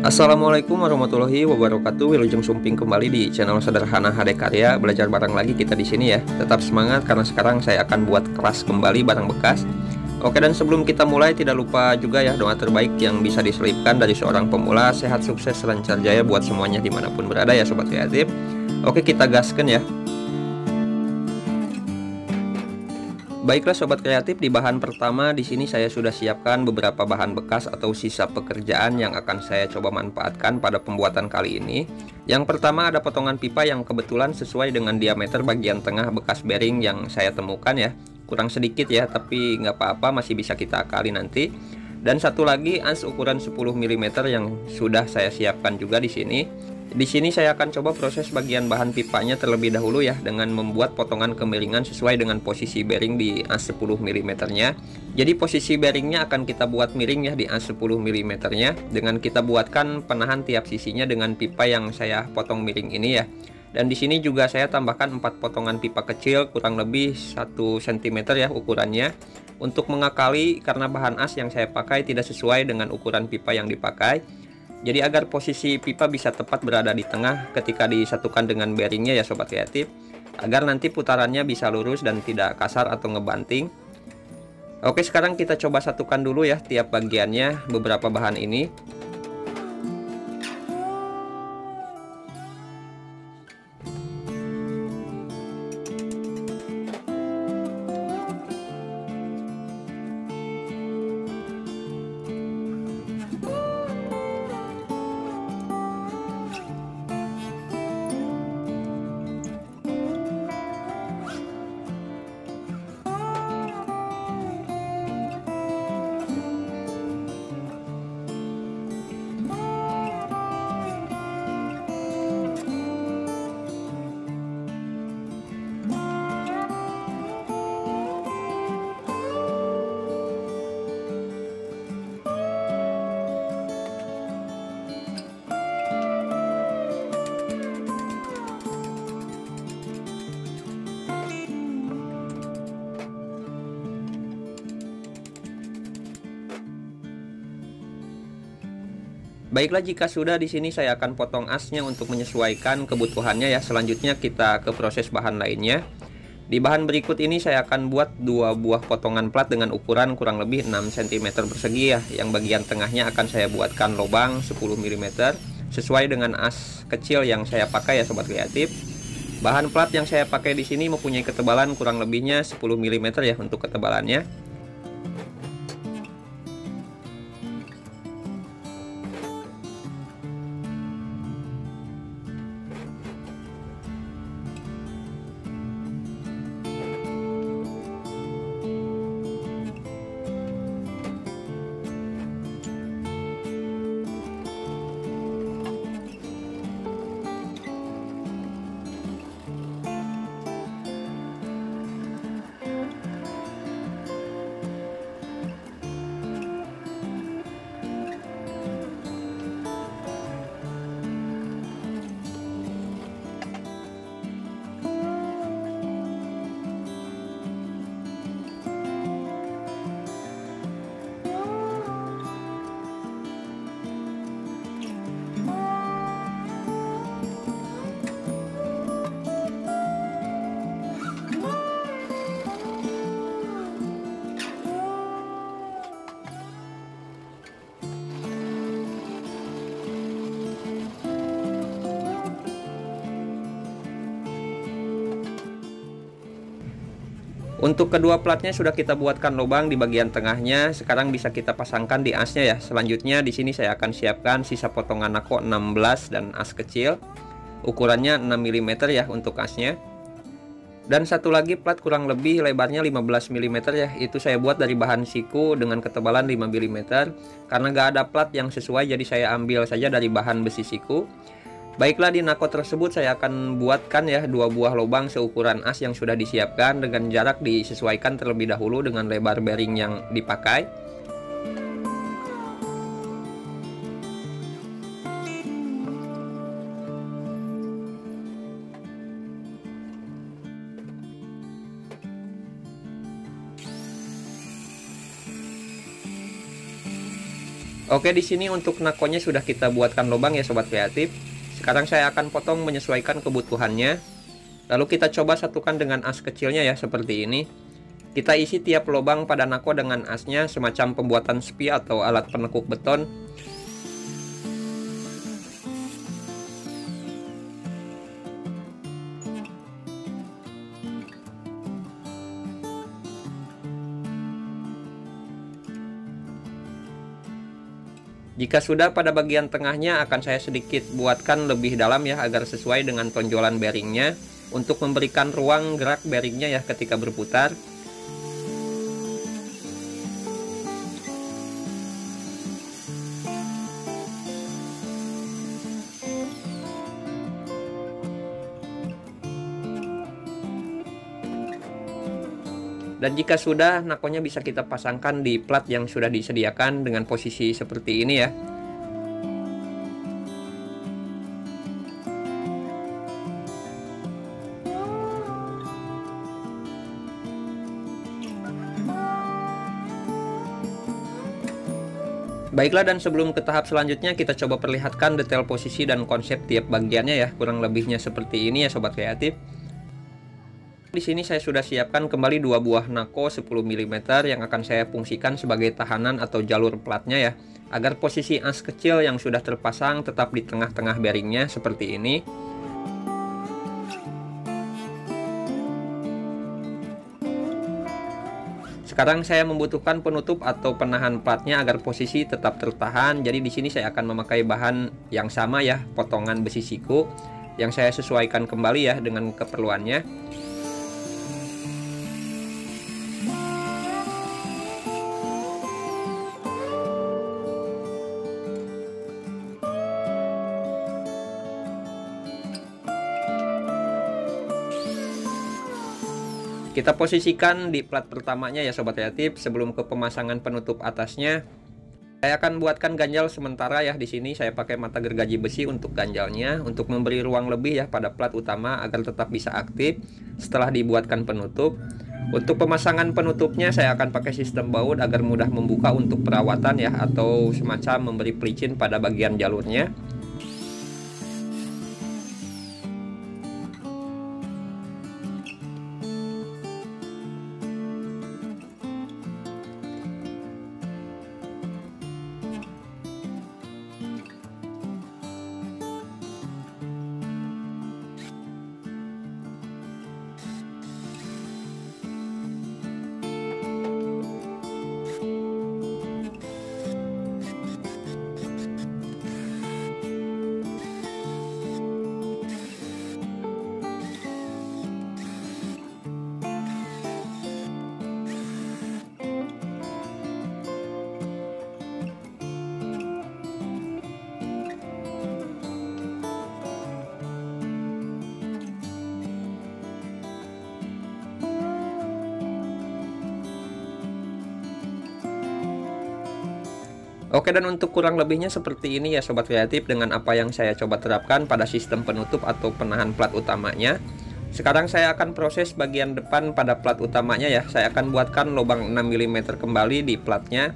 Assalamualaikum warahmatullahi wabarakatuh. Wilujeng Sumping kembali di channel Sederhana HD Karya. Belajar bareng lagi kita di sini ya. Tetap semangat karena sekarang saya akan buat keras kembali barang bekas. Oke, dan sebelum kita mulai tidak lupa juga ya doa terbaik yang bisa diselipkan dari seorang pemula. Sehat, sukses, lancar jaya buat semuanya dimanapun berada ya sobat kreatif. Oke, kita gaskan ya. Baiklah sobat kreatif, di bahan pertama di sini saya sudah siapkan beberapa bahan bekas atau sisa pekerjaan yang akan saya coba manfaatkan pada pembuatan kali ini. Yang pertama ada potongan pipa yang kebetulan sesuai dengan diameter bagian tengah bekas bearing yang saya temukan ya. Kurang sedikit ya, tapi nggak apa-apa, masih bisa kita akali nanti. Dan satu lagi as ukuran 10 mm yang sudah saya siapkan juga di sini. Di sini saya akan coba proses bagian bahan pipanya terlebih dahulu ya, dengan membuat potongan kemiringan sesuai dengan posisi bearing di as 10 mm-nya. Jadi posisi bearingnya akan kita buat miring ya di as 10 mm-nya, dengan kita buatkan penahan tiap sisinya dengan pipa yang saya potong miring ini ya. Dan di sini juga saya tambahkan 4 potongan pipa kecil kurang lebih 1 cm ya ukurannya, untuk mengakali karena bahan as yang saya pakai tidak sesuai dengan ukuran pipa yang dipakai. Jadi agar posisi pipa bisa tepat berada di tengah ketika disatukan dengan bearingnya ya sobat kreatif, agar nanti putarannya bisa lurus dan tidak kasar atau ngebanting. Oke, sekarang kita coba satukan dulu ya tiap bagiannya beberapa bahan ini. Baiklah, jika sudah di sini saya akan potong asnya untuk menyesuaikan kebutuhannya ya. Selanjutnya kita ke proses bahan lainnya. Di bahan berikut ini saya akan buat 2 buah potongan plat dengan ukuran kurang lebih 6 cm persegi ya. Yang bagian tengahnya akan saya buatkan lubang 10 mm sesuai dengan as kecil yang saya pakai ya sobat kreatif. Bahan plat yang saya pakai di sini mempunyai ketebalan kurang lebihnya 10 mm ya untuk ketebalannya. Untuk kedua platnya sudah kita buatkan lubang di bagian tengahnya. Sekarang bisa kita pasangkan di asnya ya. Selanjutnya di sini saya akan siapkan sisa potongan nako 16 dan as kecil. Ukurannya 6 mm ya untuk asnya. Dan satu lagi plat kurang lebih lebarnya 15 mm ya. Itu saya buat dari bahan siku dengan ketebalan 5 mm. Karena gak ada plat yang sesuai, jadi saya ambil saja dari bahan besi siku. Baiklah, di nako tersebut saya akan buatkan ya 2 buah lubang seukuran as yang sudah disiapkan, dengan jarak disesuaikan terlebih dahulu dengan lebar bearing yang dipakai. Oke, di sini untuk nakonya sudah kita buatkan lubang ya sobat kreatif. Sekarang saya akan potong menyesuaikan kebutuhannya. Lalu kita coba satukan dengan as kecilnya ya, seperti ini. Kita isi tiap lubang pada nako dengan asnya, semacam pembuatan spi atau alat penekuk beton. Jika sudah, pada bagian tengahnya akan saya sedikit buatkan lebih dalam ya, agar sesuai dengan tonjolan bearingnya, untuk memberikan ruang gerak bearingnya ya ketika berputar. Dan jika sudah, nakonya bisa kita pasangkan di plat yang sudah disediakan dengan posisi seperti ini ya. Baiklah, dan sebelum ke tahap selanjutnya, kita coba perlihatkan detail posisi dan konsep tiap bagiannya ya. Kurang lebihnya seperti ini ya sobat kreatif. Di sini saya sudah siapkan kembali 2 buah nako 10 mm yang akan saya fungsikan sebagai tahanan atau jalur platnya ya, agar posisi as kecil yang sudah terpasang tetap di tengah-tengah bearingnya seperti ini. Sekarang saya membutuhkan penutup atau penahan platnya agar posisi tetap tertahan. Jadi di sini saya akan memakai bahan yang sama ya, potongan besi siku yang saya sesuaikan kembali ya dengan keperluannya. Kita posisikan di plat pertamanya ya sobat kreatif. Sebelum ke pemasangan penutup atasnya, saya akan buatkan ganjal sementara ya. Di sini saya pakai mata gergaji besi untuk ganjalnya, untuk memberi ruang lebih ya pada plat utama agar tetap bisa aktif setelah dibuatkan penutup. Untuk pemasangan penutupnya saya akan pakai sistem baut agar mudah membuka untuk perawatan ya, atau semacam memberi pelicin pada bagian jalurnya. Oke, dan untuk kurang lebihnya seperti ini ya sobat kreatif, dengan apa yang saya coba terapkan pada sistem penutup atau penahan plat utamanya. Sekarang saya akan proses bagian depan pada plat utamanya ya. Saya akan buatkan lubang 6 mm kembali di platnya.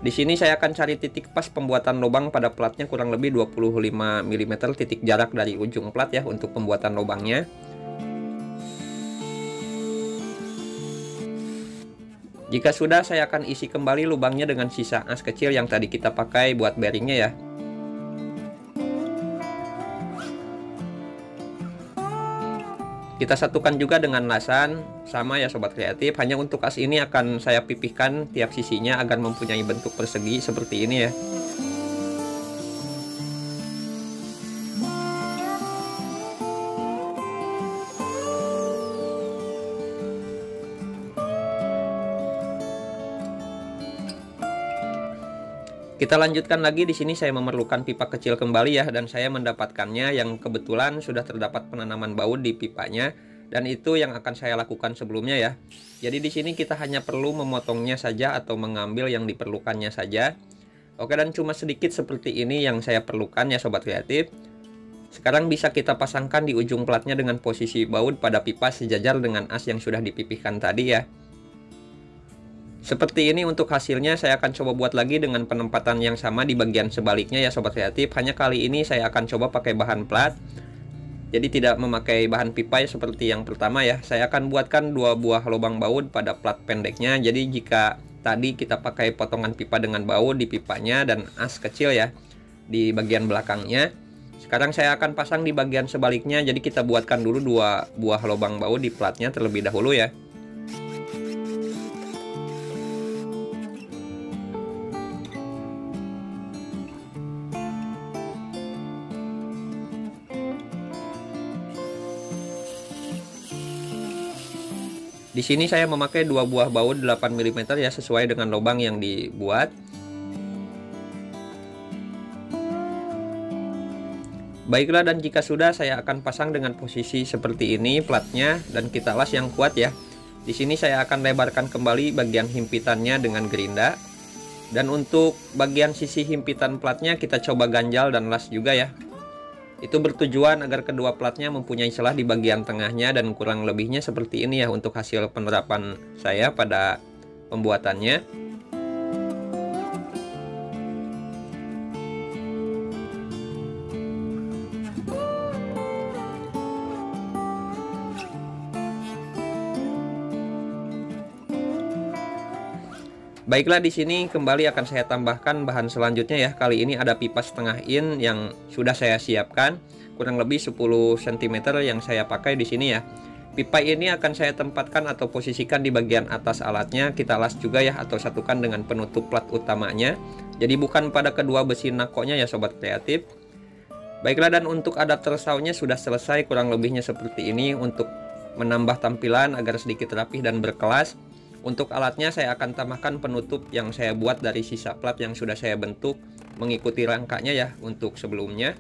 Di sini saya akan cari titik pas pembuatan lubang pada platnya, kurang lebih 25 mm titik jarak dari ujung plat ya untuk pembuatan lubangnya. Jika sudah, saya akan isi kembali lubangnya dengan sisa as kecil yang tadi kita pakai buat bearingnya ya. Kita satukan juga dengan lasan, sama ya sobat kreatif. Hanya untuk as ini akan saya pipihkan tiap sisinya agar mempunyai bentuk persegi seperti ini ya. Kita lanjutkan lagi. Di sini saya memerlukan pipa kecil kembali ya, dan saya mendapatkannya yang kebetulan sudah terdapat penanaman baut di pipanya, dan itu yang akan saya lakukan sebelumnya ya. Jadi di sini kita hanya perlu memotongnya saja atau mengambil yang diperlukannya saja. Oke, dan cuma sedikit seperti ini yang saya perlukan ya sobat kreatif. Sekarang bisa kita pasangkan di ujung platnya dengan posisi baut pada pipa sejajar dengan as yang sudah dipipihkan tadi ya. Seperti ini untuk hasilnya. Saya akan coba buat lagi dengan penempatan yang sama di bagian sebaliknya ya sobat kreatif. Hanya kali ini saya akan coba pakai bahan plat. Jadi tidak memakai bahan pipa ya, seperti yang pertama ya. Saya akan buatkan 2 buah lubang baut pada plat pendeknya. Jadi jika tadi kita pakai potongan pipa dengan baut di pipanya dan as kecil ya di bagian belakangnya, sekarang saya akan pasang di bagian sebaliknya. Jadi kita buatkan dulu 2 buah lubang baut di platnya terlebih dahulu ya. Di sini saya memakai 2 buah baut 8 mm ya, sesuai dengan lubang yang dibuat. Baiklah, dan jika sudah, saya akan pasang dengan posisi seperti ini platnya dan kita las yang kuat ya. Di sini saya akan lebarkan kembali bagian himpitannya dengan gerinda. Dan untuk bagian sisi himpitan platnya kita coba ganjal dan las juga ya. Itu bertujuan agar kedua platnya mempunyai celah di bagian tengahnya, dan kurang lebihnya seperti ini ya untuk hasil penerapan saya pada pembuatannya. Baiklah, di sini kembali akan saya tambahkan bahan selanjutnya ya. Kali ini ada pipa setengah in yang sudah saya siapkan, kurang lebih 10 cm yang saya pakai di sini ya. Pipa ini akan saya tempatkan atau posisikan di bagian atas alatnya. Kita las juga ya, atau satukan dengan penutup plat utamanya. Jadi bukan pada kedua besi nakonya ya sobat kreatif. Baiklah, dan untuk adapter soundnya sudah selesai, kurang lebihnya seperti ini untuk menambah tampilan agar sedikit rapih dan berkelas. Untuk alatnya saya akan tambahkan penutup yang saya buat dari sisa plat yang sudah saya bentuk mengikuti rangkanya ya untuk sebelumnya.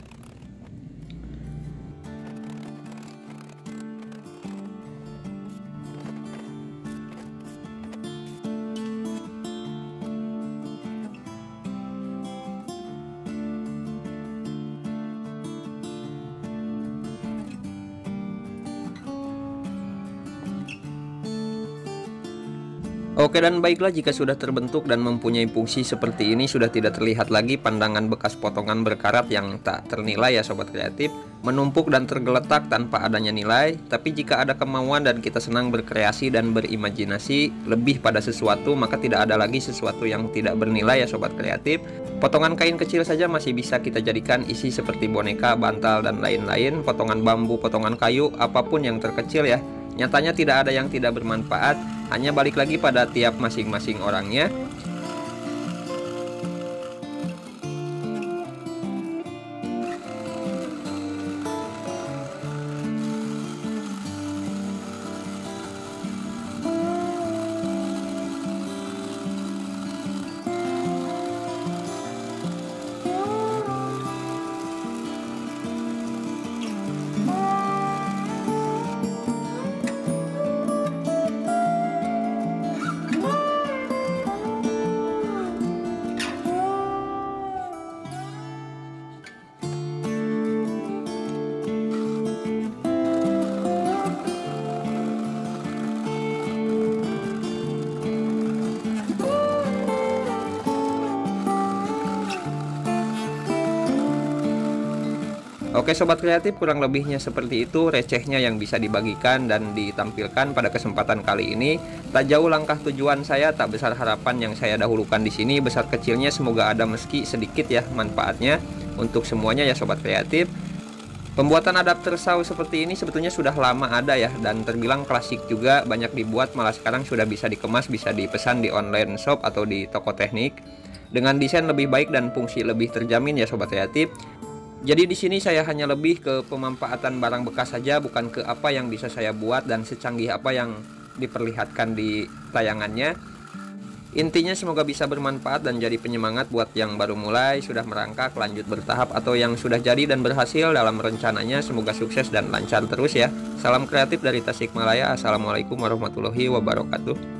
Oke, dan baiklah, jika sudah terbentuk dan mempunyai fungsi seperti ini, sudah tidak terlihat lagi pandangan bekas potongan berkarat yang tak ternilai ya sobat kreatif, menumpuk dan tergeletak tanpa adanya nilai. Tapi jika ada kemauan dan kita senang berkreasi dan berimajinasi lebih pada sesuatu, maka tidak ada lagi sesuatu yang tidak bernilai ya sobat kreatif. Potongan kain kecil saja masih bisa kita jadikan isi seperti boneka, bantal, dan lain-lain. Potongan bambu, potongan kayu, apapun yang terkecil ya. Nyatanya tidak ada yang tidak bermanfaat, hanya balik lagi pada tiap masing-masing orangnya. Oke sobat kreatif, kurang lebihnya seperti itu recehnya yang bisa dibagikan dan ditampilkan pada kesempatan kali ini. Tak jauh langkah tujuan saya, tak besar harapan yang saya dahulukan di sini. Besar kecilnya semoga ada meski sedikit ya manfaatnya untuk semuanya ya sobat kreatif. Pembuatan adapter SAW seperti ini sebetulnya sudah lama ada ya, dan terbilang klasik juga, banyak dibuat, malah sekarang sudah bisa dikemas, bisa dipesan di online shop atau di toko teknik dengan desain lebih baik dan fungsi lebih terjamin ya sobat kreatif. Jadi di sini saya hanya lebih ke pemanfaatan barang bekas saja, bukan ke apa yang bisa saya buat dan secanggih apa yang diperlihatkan di tayangannya. Intinya semoga bisa bermanfaat dan jadi penyemangat buat yang baru mulai, sudah merangkak, lanjut bertahap, atau yang sudah jadi dan berhasil dalam rencananya. Semoga sukses dan lancar terus ya. Salam kreatif dari Tasikmalaya. Assalamualaikum warahmatullahi wabarakatuh.